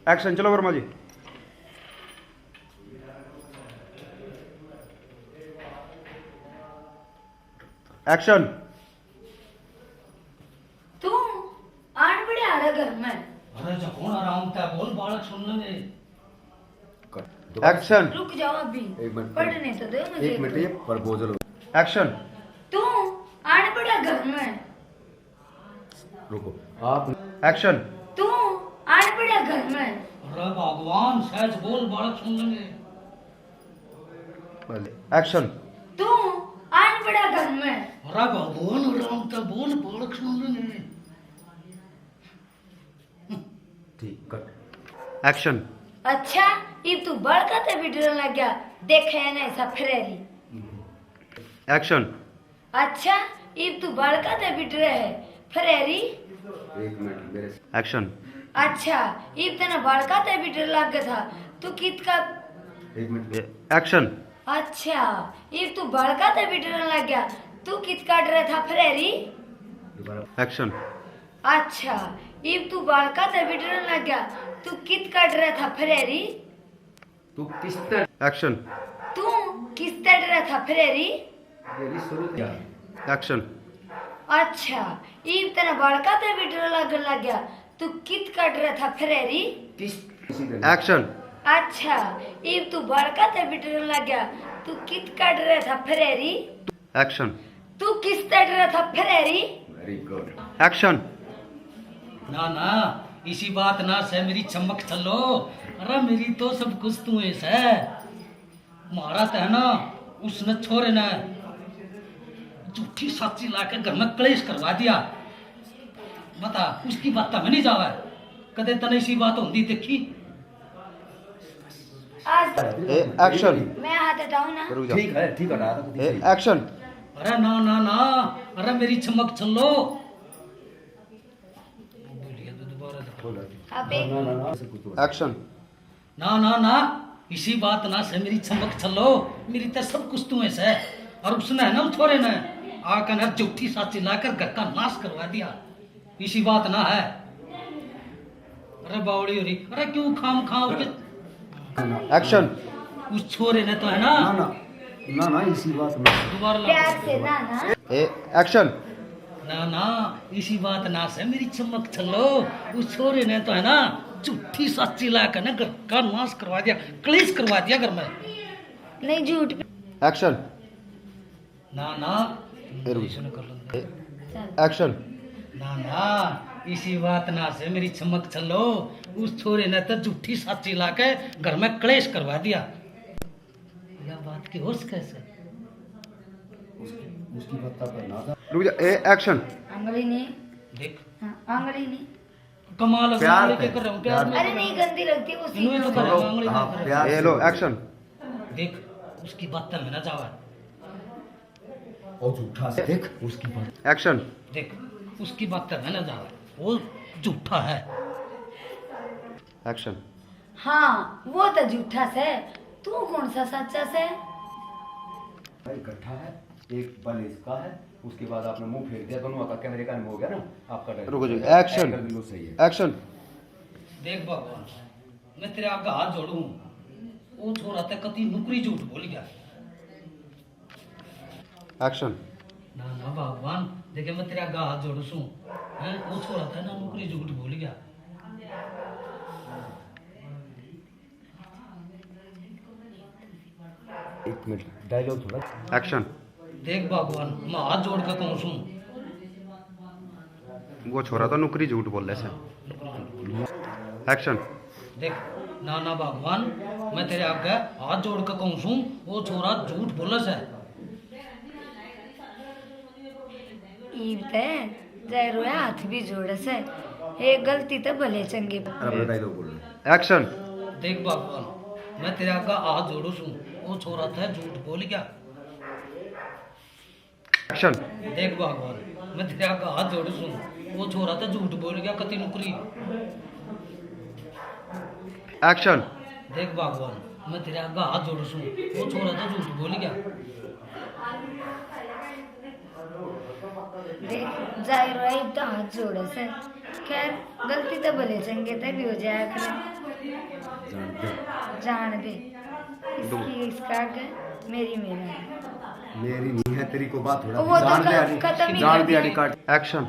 Action चलो वर्मा जी। Action. तू आठ बड़े आ रहा घर में। अरे जो कौन आराम था बोल बालक सुन ले। एक्शन। रुक जाओ अभी, एक मिनट पढ़ने तो दो मुझे। एक मिनट ये प्रपोजल। एक्शन। तू आठ बड़ा घर में। रुको आप। एक्शन। तू आठ बड़ा घर में। अरे भगवान सहज बोल बालक सुन ले। एक्शन। तू आठ बड़ा घर में। अरे भगवान आराम था बोल बालक सुन ले। ठीक कट। एक्शन। अच्छा ये तू बड़का ते भी डरने लग गया, देखे है ना ऐसा फरेरी। एक्शन। अच्छा ये तू बड़का ते भी डरे है फरेरी। एक मिनट मेरे एक्शन। अच्छा ये तना बड़का ते भी डर लग गया था, तू कित का। एक मिनट एक्शन। अच्छा ये तू बड़का ते भी डरने लग गया, तू कित का डरा था फरेरी। दोबारा। एक्शन। अच्छा ये तू बड़का ते भी डरने लग गया, तू कित का डरा था फरेरी। तू किस तरह एक्शन। तू किस तरह डरा था फरेरी। मेरी शुरू किया। एक्शन। अच्छा ये तना बड़का ते भी डर लग गया, तू कित का डरा था फरेरी। किस किसी तरह एक्शन। अच्छा ये तू बड़का ते भी डर लग गया, तू कित का डरा था फरेरी। एक्शन। तू किस तरह डरा था फरेरी। Very good. एक्शन। ना ना इसी बात ना से मेरी चमक चलो। अरे मेरी तो सब कुछ तू ऐसा है। मारा तो है ना उसने छोरे ने झूठी साची लाकर घर में क्लेश करवा दिया। बता उसकी बात तो मैं नहीं जावा कदे तने इसी बात होती देखी। आज एक्शन। मैं हाथ हटाऊं ना। रुक जा। ठीक है ठीक है रहा था एक्शन। अरे ना ना ना अरे मेरी चमक चलो। अब एक ना ना ना ऐसे कुछ एक्शन। ना ना ना इसी बात ना से मेरी चमक चलो। मेरी तो सब कुछ तू ऐसा है। और उसने है ना छोरे ने आकर ना झूठी साची लाकर घर का नाश करवा दिया। इसी बात ना है। अरे बावड़ी हो रही। अरे क्यों खाम खा उसके एक्शन। उस छोरे ने तो है ना ना ना ना ना इसी बात में दोबारा प्यार से ना ना। एक्शन। ना ना इसी बात ना से मेरी चमक चलो। उस छोरे ने तो है ना झूठी साची लाकर ना घर का नाश करवा दिया, क्लेश करवा दिया घर में। नहीं झूठ। एक्शन। ना ना रुक। इसने कर लो। एक्शन। ना ना इसी बात ना से मेरी चमक चलो। उस छोरे ने तो झूठी साची लाके घर में क्लेश करवा दिया। यह बात की होश कैसे। उसकी बात पर ना था। रुक जा। एक्शन। आंगली नहीं। देख हाँ, आंगली नहीं। कमाल है, प्यार लेके है, कर रहा हूँ प्यार में। अरे नहीं गंदी लगती है उसी इन्होंने तो में। कर रहा हूँ, आंगली हाँ, में कर रहा प्यार ये लो एक्शन। हूँ। देख उसकी बात में ना जावा। और झूठा से देख उसकी बात। एक्शन। देख उसकी बात में ना जावा, वो झूठा है। एक्शन। हाँ वो तो झूठा से, तू कौन सा सच्चा से। भाई इकट्ठा है एक बल इसका है उसके बाद आपने मुंह फेर दिया दोनों का कैमरे का हो गया ना आपका डायलॉग। रुको जी। एक्शन। बिल्कुल सही है। एक्शन। देख भगवान मैं तेरे आगे हाथ जोड़ू। वो छोरा था कति नुकरी झूठ बोल गया। एक्शन। ना ना भगवान देखे मैं तेरे आगे हाथ जोड़ू सू हैं। वो छोरा था ना नुकरी झूठ बोल गया। एक मिनट डायलॉग थोड़ा। एक्शन। देख भगवान मैं हाथ जोड़ के कहूँ सू। वो छोरा तो नुकरी झूठ बोल रहे से। एक्शन। देख ना ना भगवान मैं तेरे आगे हाथ जोड़ के कहूँ सू वो छोरा झूठ बोले से। ईबते जय रोया हाथ भी जोड़े से, एक गलती तो भले चंगी। अपना डायलॉग बोल रहे। देख भगवान मैं तेरे आगे हाथ जोड़ू सू वो छोरा था झूठ बोल गया। एक्शन। देख भगवान मैं तेरे आगे हाथ जोड़ू सू वो छोरा था झूठ बोल गया कति नुकरी। एक्शन। देख भगवान मैं तेरे आगे हाथ जोड़ू सू वो छोरा था झूठ बोल गया। देख जय रोया तो हाथ जोड़े से, खैर गलती तो भले चंगे ते भी हो जाया करे। जान दे। जान दे इसकी इसका आगे मेरी मेरा है। मेरी नहीं है तेरी को बात थोड़ा वो तो जान दे खत्म ही जान कर दे दिया। आड़ी काट। एक्शन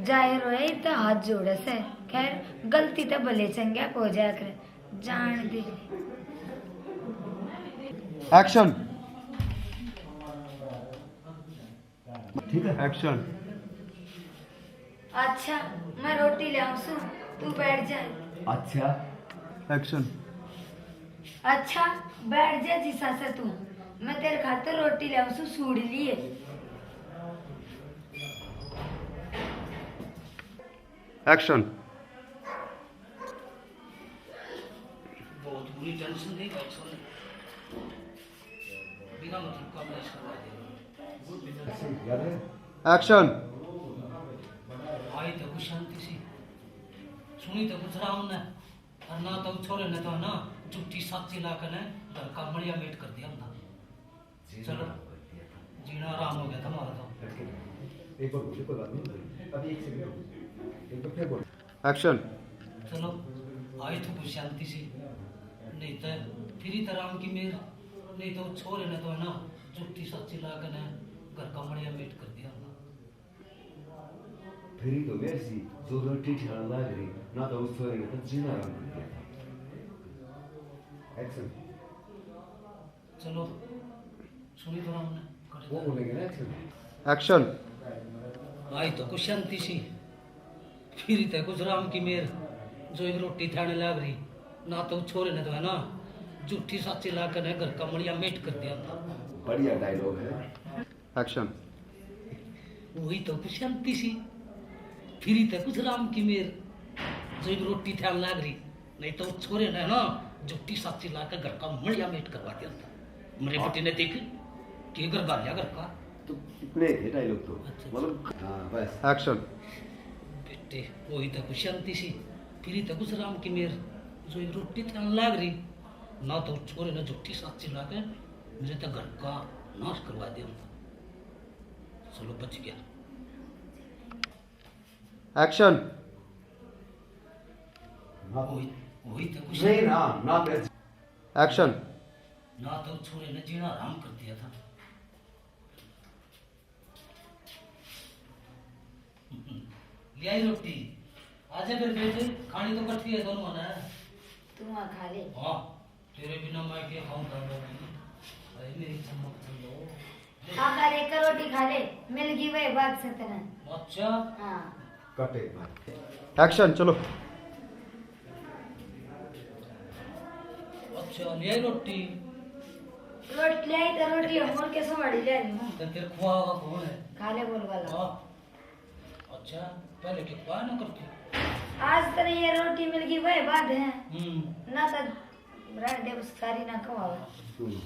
जाहिर है तो हाथ जोड़े से। खैर गलती तो भले चंगे हो जाया करे। जान दे एक्शन ठीक है एक्शन अच्छा मैं रोटी ले आऊं तू बैठ जा। अच्छा एक्शन अच्छा बैठ जा जिसा से तू मैं तेरे खातिर रोटी ले आऊं सूड़ लिए। एक्शन बहुत बुरी टेंशन नहीं भाई सोने बिना मतलब का मैच करवा दे। याद है एक्शन आई तो कुछ शांति सी सुनी तो कुछ रहा हमने और ना तो छोरे ने तो है ना चुट्टी साची ला कर घर का बढ़िया मेट कर दिया हमने। चलो जीना आराम हो गया था हमारा तो। एक बार बोलिए कोई बात नहीं अभी एक सेकंड एक बार फिर बोल। एक्शन चलो आई तो कुछ शांति सी नहीं तो फिर ही तरह की मेर नहीं तो छोरे ने तो है ना चुट्टी साची ला कर घर का बढ़िया मेट कर दिया हमने। फिर ही तो मेरे सी जो रोटी ठहर लग रही ना तो उस छोरे ने तो जीना आराम कर दिया था। एक्शन चलो सुनी तो हमने वो बोलेंगे ना एक्शन एक्शन आई तो कुछ शांति सी फिर तय कुछ राम की मेर जो एक रोटी थाने लग रही ना तो छोरे ने तो है ना जूठी साची ला कर घर का मड़िया मेट कर दिया था। बढ़िया डायलॉग है। एक्शन वही तो कुछ शांति सी फिर तय कुछ राम की मेर जो एक रोटी थाने लग रही नहीं तो छोरे ने ना जूठी साची ला कर घर का मड़िया मेट करवा दिया था। मेरे बेटे ने देख कि घर गाल घर का तो इतने थे डायलॉग तो अच्छा। मतलब हाँ बस एक्शन बेटे वही तो कुछ शांति सी फिर तक कुछ राम की मेर जो एक रोटी थाने लग रही ना तो छोरे ने जुट्टी साची ला के मेरे तो घर का नाश करवा दिया। चलो बच गया। एक्शन वही वही तो कुछ नहीं ना ना पे एक्शन ना तो छोरे ने जीना आराम कर दिया था। ले आई रोटी आजा फिर बेटे खानी तो कटती है दोनों ने। तू वहाँ खा ले। हाँ तेरे बिना मैं क्या खाऊंगा अरे मेरी चमक चलो आका लेकर रोटी खा ले मिल गई वही बात से तेरा। अच्छा हाँ कटे एक्शन चलो अच्छा ले आई रोटी रोटी ले आई तो रोटी हम और कैसे वाड़ी ले आई हूँ। तो तेरे खुआ होगा कौन है? खा ले बोल वाला। हाँ अच्छा पहले के खुआ ना करती। आज तेरे ये रोटी मिल गई वही बात है ना तो रख दे उस सारी ना खवावा। सुन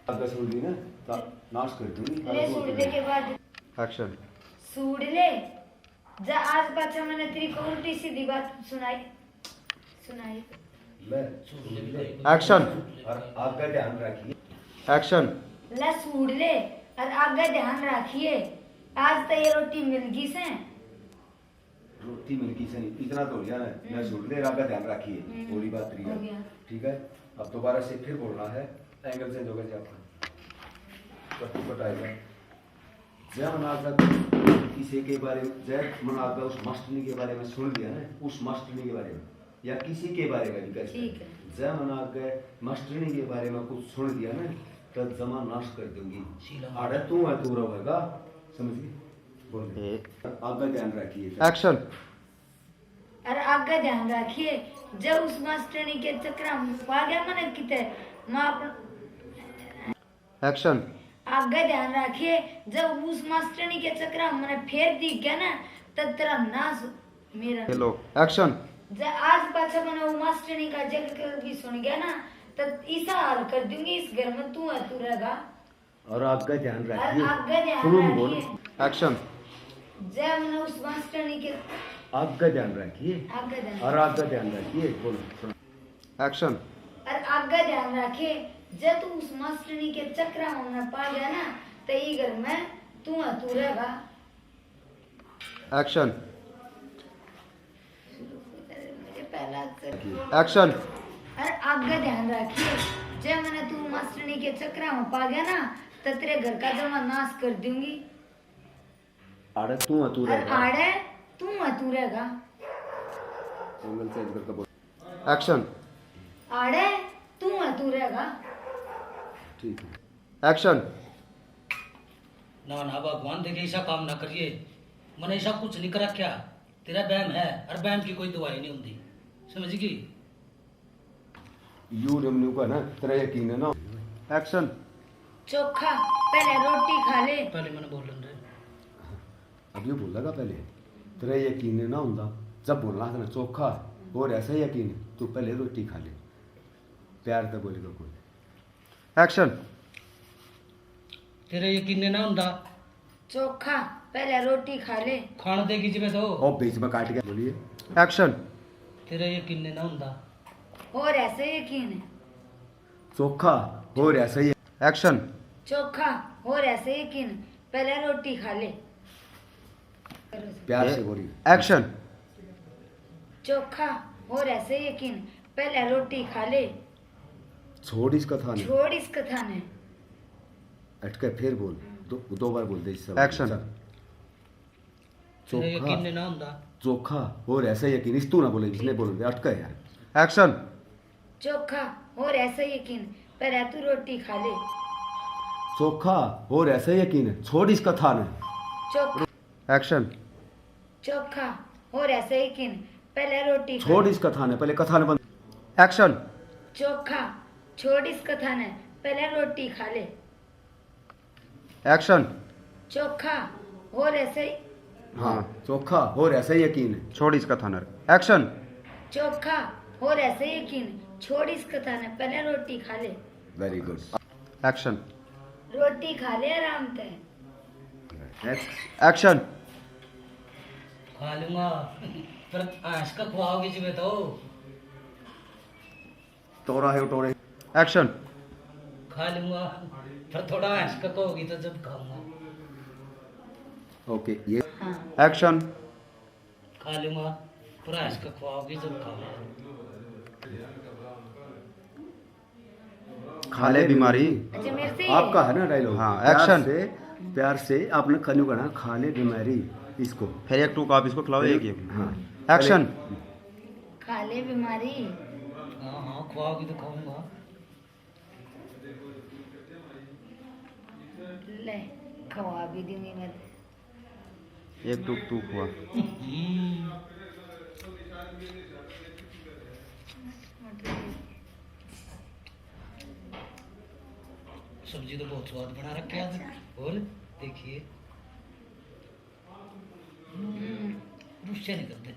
अगर सुन ली ना तो नाश कर दूंगी ले सूड़ने के बाद एक्शन सूड़ ले जा। आज पाछा मैंने तेरी को उल्टी सीधी बात सुनाई ले एक्शन और आपका ध्यान रखिए। एक्शन ला सूड़ ले और आगे ध्यान रखिए आज तो ये रोटी मिल गई से। रोटी मिलकी से नहीं इतना तो हो गया ना मैं सुन ले आपका ध्यान रखिए थोड़ी बात रही हो है गया। ठीक है। अब दोबारा से फिर बोलना है एंगल चेंज होगा आपका कट्टू कटाएगा जय मनाता किसी के बारे में जय मनाता उस मास्टरनी के बारे में सुन लिया ना उस मास्टरनी के बारे में या किसी के बारे में भी कह सकते ठीक है। जय मना गए मास्टरनी के बारे में कुछ सुन लिया ना तो जमा नाश कर दूंगी। आड़े तू है तू रहेगा समझ गई बोल आपका ध्यान रखिए। एक्शन और आगे ध्यान रखिए जब उस मास्टरनी के चक्कर में पा गया मैंने किते माँ एक्शन आगे ध्यान रखिए जब उस मास्टरनी के चक्कर में मैंने फेर दी गया ना तब तेरा नाश मेरा हेलो एक्शन जब आज पाछा मैंने वो मास्टरनी का जिक्र भी सुन गया ना तब ऐसा हाल कर दूंगी इस घर में तू है तू रहेगा। और आपका ध्यान और रखिए आगे ध्यान सुनो बोलो रखिए एक्शन जब मैंने उस मास्टरनी के आपका ध्यान रखिए आगे ध्यान और आपका ध्यान रखिए बोलो सुनो। एक्शन और आगे ध्यान रखे जब तू उस मास्टरनी के चक्कर में पा गया ना तो ये घर में तू है तू रहेगा। एक्शन मुझे पहला अक्षर एक्शन अरे आगे ध्यान रखिए, जब मैंने तू मास्टरनी के चक्कर में पा गया ना तो तेरे घर का जमा नाश कर दूंगी। आड़े तू है तू अरे रहेगा। आड़े तू है तू रहेगा। एंगल चेंज करके बोल। एक्शन आड़े तू है तू रहेगा। ठीक है। एक्शन ना ना भगवान देखे ऐसा काम ना करिए, मैंने ऐसा कुछ नहीं करा क्या, तेरा बैम है और बैम की कोई दवाई नहीं होती, समझ गई। यू डब्ल्यू का ना तेरा यकीन है ना। एक्शन चोखा पहले रोटी खा ले। पहले मैंने बोल रहे अब ये बोलेगा पहले तेरा यकीन है ना होता, जब बोलना था ना चोखा और ऐसा ही यकीन है, तू पहले रोटी खा ले, प्यार से बोलेगा कोई। एक्शन तेरे यकीन ना होता, चोखा पहले रोटी खा ले। खाना देगी जिम्मे तो और बीच में काट के बोलिए। एक्शन तेरे यकीन ना होता, और ऐसे यकीन है। चोखा और ऐसा ही। एक्शन चोखा और ऐसे यकीन पहले रोटी खा ले। प्यार से बोलिए। एक्शन चोखा और ऐसे यकीन पहले रोटी खा ले। छोड़ इस कथा ने, छोड़ इस कथा ने। अटके फिर बोल, दो बार बोल दे इस सब। Action. तेरे चोखा यकीन ना होता, चोखा और ऐसा यकीन, इस तू ना बोले, जिसने बोले अटका यार। एक्शन चोखा और ऐसा यकीन पहले तू रोटी खा ले। चोखा और ऐसा यकीन है, छोड़ इस कथा ने। चोखा एक्शन चोखा और ऐसा यकीन पहले रोटी खा छोड़ ले। इस कथा ने, पहले कथा ने बंद। एक्शन चोखा छोड़ इस कथा ने पहले रोटी खा ले। एक्शन चोखा और ऐसे हाँ चोखा और ऐसा यकीन है। छोड़ इसका थानर। एक्शन चोखा और ऐसे यकीन छोड़ इस कथा ने पहले रोटी खा ले। Very good. एक्शन रोटी खा ले आराम से। एक्शन खा लूंगा पर आज का खुआओगे जिम्मे तो टोरा है टोरे। एक्शन खा लूंगा पर थोड़ा ऐश का कहोगी तो जब खाऊंगा। ओके ये हाँ एक्शन खा लूंगा पर ऐश का खुआओगी जब खाऊंगा। खा ले बीमारी। अच्छा मेरे से आपका है ना डायलॉग। हाँ, प्यार action. से प्यार से आपने कन्यू करना, खा ले बीमारी इसको। फिर एक टू का आप इसको खिलाओ एक एक। हाँ एक्शन खा ले बीमारी। हाँ हाँ खुआओगी तो खाऊंगा। ले खवा भी दूंगी मैं। एक टू टू हुआ। सब्जी तो बहुत स्वाद बना रखी है आज। और देखिए रुस्से नहीं करते।